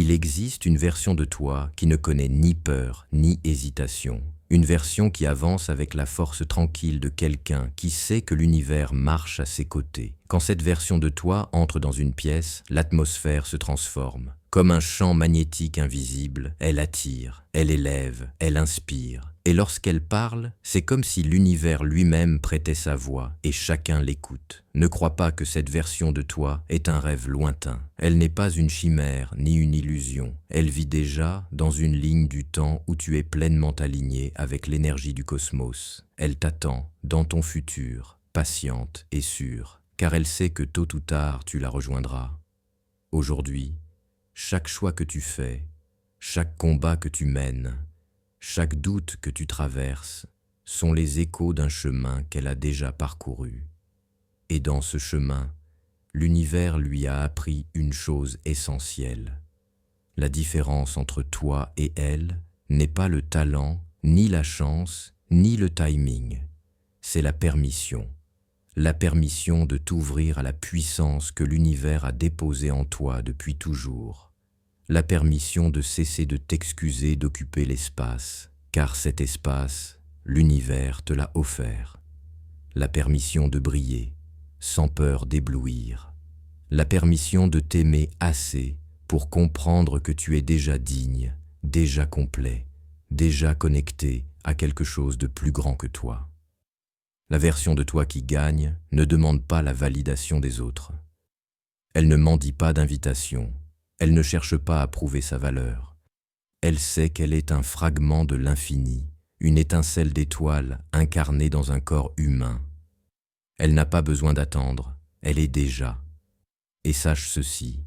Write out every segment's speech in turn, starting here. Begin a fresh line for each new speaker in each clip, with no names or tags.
Il existe une version de toi qui ne connaît ni peur ni hésitation. Une version qui avance avec la force tranquille de quelqu'un qui sait que l'univers marche à ses côtés. Quand cette version de toi entre dans une pièce, l'atmosphère se transforme. Comme un champ magnétique invisible, elle attire, elle élève, elle inspire. Et lorsqu'elle parle, c'est comme si l'univers lui-même prêtait sa voix et chacun l'écoute. Ne crois pas que cette version de toi est un rêve lointain. Elle n'est pas une chimère ni une illusion. Elle vit déjà dans une ligne du temps où tu es pleinement aligné avec l'énergie du cosmos. Elle t'attend dans ton futur, patiente et sûre, car elle sait que tôt ou tard tu la rejoindras. Aujourd'hui, chaque choix que tu fais, chaque combat que tu mènes, chaque doute que tu traverses sont les échos d'un chemin qu'elle a déjà parcouru. Et dans ce chemin, l'univers lui a appris une chose essentielle. La différence entre toi et elle n'est pas le talent, ni la chance, ni le timing. C'est la permission. La permission de t'ouvrir à la puissance que l'univers a déposée en toi depuis toujours. La permission de cesser de t'excuser d'occuper l'espace, car cet espace, l'univers te l'a offert. La permission de briller, sans peur d'éblouir. La permission de t'aimer assez pour comprendre que tu es déjà digne, déjà complet, déjà connecté à quelque chose de plus grand que toi. La version de toi qui gagne ne demande pas la validation des autres. Elle ne mendie pas d'invitation. Elle ne cherche pas à prouver sa valeur. Elle sait qu'elle est un fragment de l'infini, une étincelle d'étoile incarnée dans un corps humain. Elle n'a pas besoin d'attendre, elle est déjà. Et sache ceci,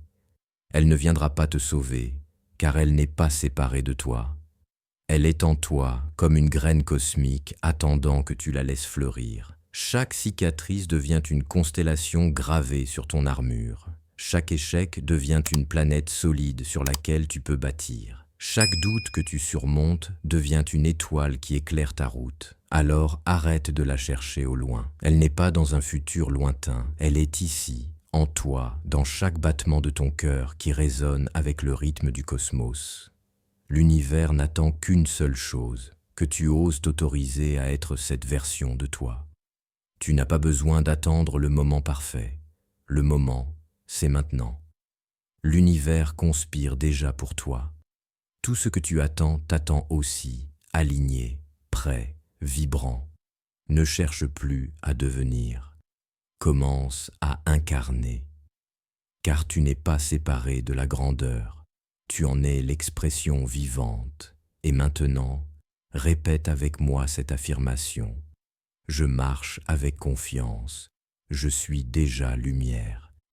elle ne viendra pas te sauver, car elle n'est pas séparée de toi. Elle est en toi comme une graine cosmique attendant que tu la laisses fleurir. Chaque cicatrice devient une constellation gravée sur ton armure. Chaque échec devient une planète solide sur laquelle tu peux bâtir. Chaque doute que tu surmontes devient une étoile qui éclaire ta route. Alors arrête de la chercher au loin. Elle n'est pas dans un futur lointain, elle est ici, en toi, dans chaque battement de ton cœur qui résonne avec le rythme du cosmos. L'univers n'attend qu'une seule chose, que tu oses t'autoriser à être cette version de toi. Tu n'as pas besoin d'attendre le moment parfait. Le moment, c'est maintenant. L'univers conspire déjà pour toi. Tout ce que tu attends t'attend aussi, aligné, prêt, vibrant. Ne cherche plus à devenir. Commence à incarner. Car tu n'es pas séparé de la grandeur. Tu en es l'expression vivante. Et maintenant, répète avec moi cette affirmation. Je marche avec confiance. Je suis déjà lumière.